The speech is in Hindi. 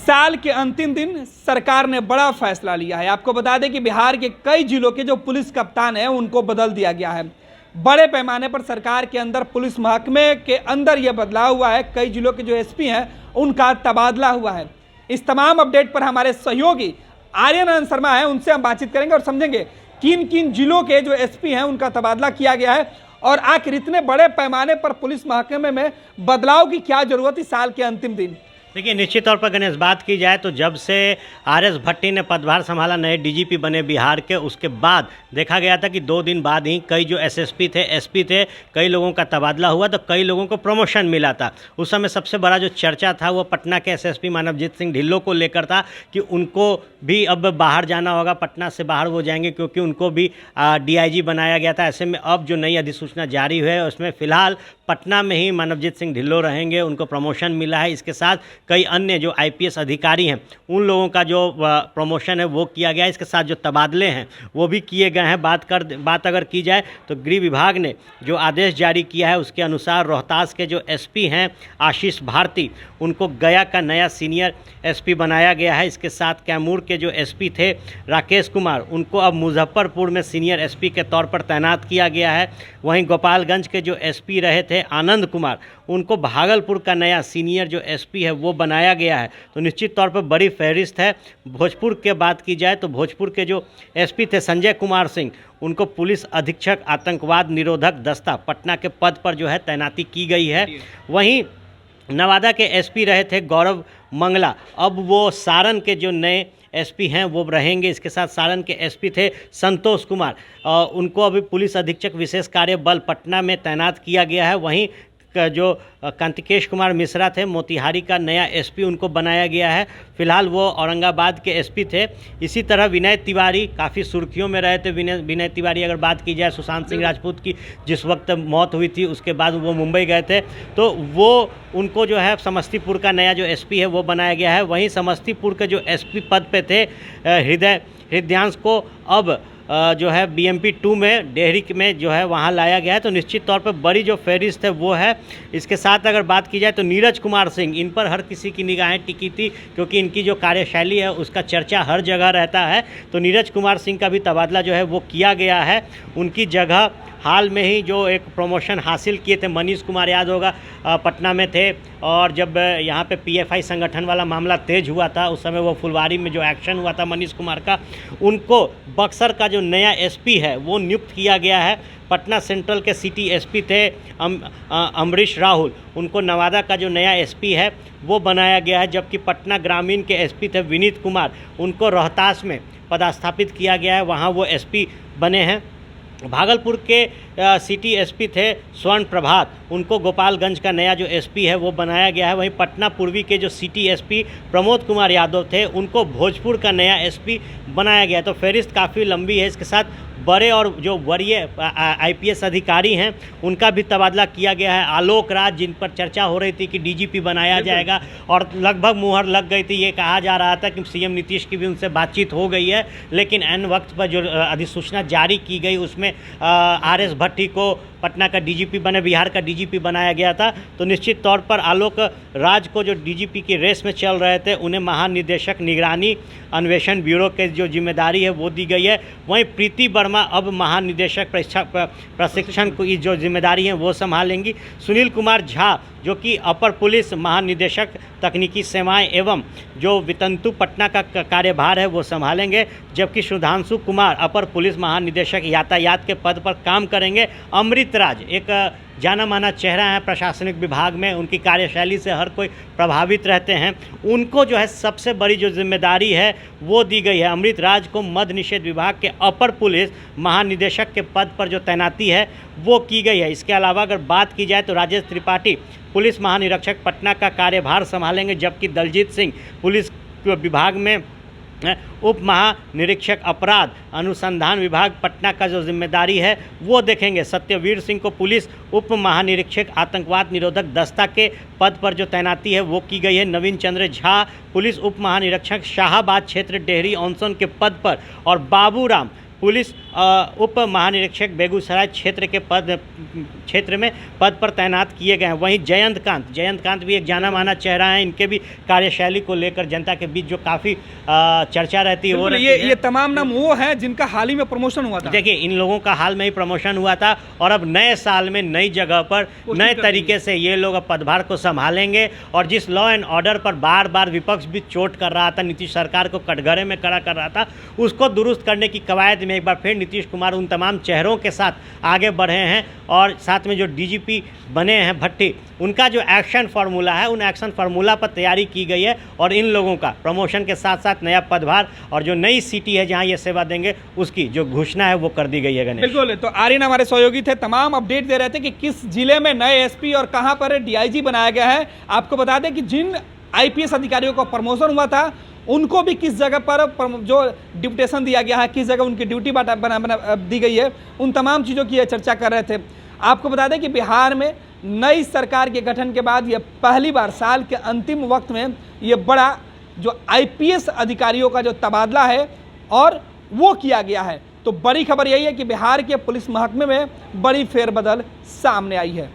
साल के अंतिम दिन सरकार ने बड़ा फैसला लिया है। आपको बता दें कि बिहार के कई जिलों के जो पुलिस कप्तान हैं उनको बदल दिया गया है। बड़े पैमाने पर सरकार के अंदर पुलिस महकमे के अंदर यह बदलाव हुआ है। कई जिलों के जो एसपी हैं उनका तबादला हुआ है। इस तमाम अपडेट पर हमारे सहयोगी आर्यन शर्मा है, उनसे हम बातचीत करेंगे और समझेंगे किन किन जिलों के जो एसपी हैं उनका तबादला किया गया है और आखिर इतने बड़े पैमाने पर पुलिस महकमे में बदलाव की क्या जरूरत इस साल के अंतिम दिन। देखिए, निश्चित तौर पर गणेश बात की जाए तो जब से आर.एस. भट्टी ने पदभार संभाला, नए डीजीपी बने बिहार के, उसके बाद देखा गया था कि 2 दिन बाद ही कई जो एसएसपी थे, एसपी थे, कई लोगों का तबादला हुआ तो कई लोगों को प्रमोशन मिला था। उस समय सबसे बड़ा जो चर्चा था वो पटना के एसएसपी मानवजीत सिंह ढिल्लों को लेकर था कि उनको भी अब बाहर जाना होगा, पटना से बाहर वो जाएंगे क्योंकि उनको भी डीआईजी बनाया गया था। ऐसे में अब जो नई अधिसूचना जारी हुई है उसमें फिलहाल पटना में ही मानवजीत सिंह ढिल्लों रहेंगे, उनको प्रमोशन मिला है। इसके साथ कई अन्य जो आईपीएस अधिकारी हैं उन लोगों का जो प्रमोशन है वो किया गया है। इसके साथ जो तबादले हैं वो भी किए गए हैं। बात अगर की जाए तो गृह विभाग ने जो आदेश जारी किया है उसके अनुसार रोहतास के जो एसपी हैं आशीष भारती, उनको गया का नया सीनियर एसपी बनाया गया है। इसके साथ कैमूर के जो एसपी थे राकेश कुमार, उनको अब मुजफ्फरपुर में सीनियर एसपी के तौर पर तैनात किया गया है। वहीं गोपालगंज के जो एसपी रहे थे आनंद कुमार, उनको भागलपुर का नया सीनियर जो एसपी है वो बनाया गया है। तो निश्चित तौर पर बड़ी फहरिस्त है। भोजपुर के बात की जाए तो भोजपुर के जो एसपी थे संजय कुमार सिंह, उनको पुलिस अधीक्षक आतंकवाद निरोधक दस्ता पटना के पद पर जो है तैनाती की गई है। वहीं नवादा के एसपी रहे थे गौरव मंगला, अब वो सारण के जो नए एसपी हैं वो रहेंगे। इसके साथ सारण के एसपी थे संतोष कुमार, उनको अभी पुलिस अधीक्षक विशेष कार्य बल पटना में तैनात किया गया है। वहीं जो कांतिकेश कुमार मिश्रा थे मोतिहारी का नया एसपी, उनको बनाया गया है। फिलहाल वो औरंगाबाद के एसपी थे। इसी तरह विनय तिवारी काफ़ी सुर्खियों में रहे थे। विनय तिवारी अगर बात की जाए सुशांत सिंह राजपूत की जिस वक्त मौत हुई थी उसके बाद वो मुंबई गए थे, तो वो उनको जो है समस्तीपुर का नया जो एसपी है वो बनाया गया है। वहीं समस्तीपुर के जो एसपी पद पे थे हृदयांश को अब जो है बीएमपी 2 में डेहरी में जो है वहाँ लाया गया है। तो निश्चित तौर पर बड़ी जो फहरिस्त है वो है। इसके साथ अगर बात की जाए तो नीरज कुमार सिंह, इन पर हर किसी की निगाहें टिकी थी क्योंकि इनकी जो कार्यशैली है उसका चर्चा हर जगह रहता है। तो नीरज कुमार सिंह का भी तबादला जो है वो किया गया है। उनकी जगह हाल में ही जो एक प्रमोशन हासिल किए थे मनीष कुमार, याद होगा, पटना में थे और जब यहाँ पे पीएफआई संगठन वाला मामला तेज हुआ था उस समय वो फुलवारी में जो एक्शन हुआ था मनीष कुमार का, उनको बक्सर का जो नया एसपी है वो नियुक्त किया गया है। पटना सेंट्रल के सिटी एसपी थे अमरीश राहुल, उनको नवादा का जो नया एसपी है वो बनाया गया है। जबकि पटना ग्रामीण के एसपी थे विनीत कुमार, उनको रोहतास में पदस्थापित किया गया है, वहाँ वो एसपी बने हैं। भागलपुर के सिटी एसपी थे स्वर्ण प्रभात, उनको गोपालगंज का नया जो एसपी है वो बनाया गया है। वहीं पटना पूर्वी के जो सिटी एसपी प्रमोद कुमार यादव थे, उनको भोजपुर का नया एसपी बनाया गया है। तो फहरिस्त काफ़ी लंबी है। इसके साथ बड़े और जो वरीय आईपीएस अधिकारी हैं उनका भी तबादला किया गया है। आलोक राज, जिन पर चर्चा हो रही थी कि डीजीपी बनाया जाएगा और लगभग मुहर लग गई थी, ये कहा जा रहा था कि सीएम नीतीश की भी उनसे बातचीत हो गई है, लेकिन एन वक्त पर जो अधिसूचना जारी की गई उसमें आर.एस. भट्टी को पटना का डीजीपी बने, बिहार का डीजीपी बनाया गया था। तो निश्चित तौर पर आलोक राज को जो डीजीपी की रेस में चल रहे थे उन्हें महानिदेशक निगरानी अन्वेषण ब्यूरो की जो जिम्मेदारी है वो दी गई है। वहीं प्रीति वर्मा अब महानिदेशक प्रशिक्षण की जो जिम्मेदारी है वो संभालेंगी। सुनील कुमार झा जो कि अपर पुलिस महानिदेशक तकनीकी सेवाएं एवं जो वितंतु पटना का कार्यभार है वो संभालेंगे। जबकि सुधांशु कुमार अपर पुलिस महानिदेशक यातायात के पद पर काम करेंगे। अमृत राज एक जाना माना चेहरा है प्रशासनिक विभाग में, उनकी कार्यशैली से हर कोई प्रभावित रहते हैं, उनको जो है सबसे बड़ी जो जिम्मेदारी है वो दी गई है। अमृत राज को मद्य निषेध विभाग के अपर पुलिस महानिदेशक के पद पर जो तैनाती है वो की गई है। इसके अलावा अगर बात की जाए तो राजेश त्रिपाठी पुलिस महानिरीक्षक पटना का कार्यभार संभालेंगे। जबकि दलजीत सिंह पुलिस विभाग में उप महानिरीक्षक अपराध अनुसंधान विभाग पटना का जो जिम्मेदारी है वो देखेंगे। सत्यवीर सिंह को पुलिस उप महानिरीक्षक आतंकवाद निरोधक दस्ता के पद पर जो तैनाती है वो की गई है। नवीन चंद्र झा पुलिस उप महानिरीक्षक शाहाबाद क्षेत्र डेहरी ऑनसन के पद पर और बाबूराम पुलिस उप महानिरीक्षक बेगूसराय क्षेत्र में पद पर तैनात किए गए हैं। वहीं जयंत कांत भी एक जाना माना चेहरा है। इनके भी कार्यशैली को लेकर जनता के बीच जो काफ़ी चर्चा रहती है वो ये तमाम नाम वो हैं जिनका हाल ही में प्रमोशन हुआ था। देखिए, इन लोगों का हाल में ही प्रमोशन हुआ था और अब नए साल में नई जगह पर नए तरीके से ये लोग अब पदभार को संभालेंगे। और जिस लॉ एंड ऑर्डर पर बार बार विपक्ष भी चोट कर रहा था, नीतीश सरकार को कटघरे में खड़ा कर रहा था, उसको दुरुस्त करने की कवायद में एक बार फिर नीतीश कुमार उन तमाम चेहरों के साथ आगे बढ़े हैं। और साथ में जो डीजीपी बने हैं भट्टी, उनका जो एक्शन फार्मूला है, उन एक्शन फार्मूला पर तैयारी की गई है। और इन लोगों का प्रमोशन के साथ साथ नया पदभार और जो नई सिटी है जहां ये सेवा देंगे उसकी जो घोषणा है वो कर दी गई है। गणेश, बिल्कुल। तो आर्यन हमारे सहयोगी थे, तमाम अपडेट दे रहे थे कि किस जिले में नए एसपी और कहां पर डीआईजी बनाया गया है। आपको बता दें कि जिन आईपीएस अधिकारियों को प्रमोशन हुआ था उनको भी किस जगह पर जो डिप्यूटेशन दिया गया है, किस जगह उनकी ड्यूटी बना दी गई है, उन तमाम चीज़ों की चर्चा कर रहे थे। आपको बता दें कि बिहार में नई सरकार के गठन के बाद ये पहली बार साल के अंतिम वक्त में ये बड़ा जो आईपीएस अधिकारियों का जो तबादला है और वो किया गया है। तो बड़ी खबर यही है कि बिहार के पुलिस महकमे में बड़ी फेरबदल सामने आई है।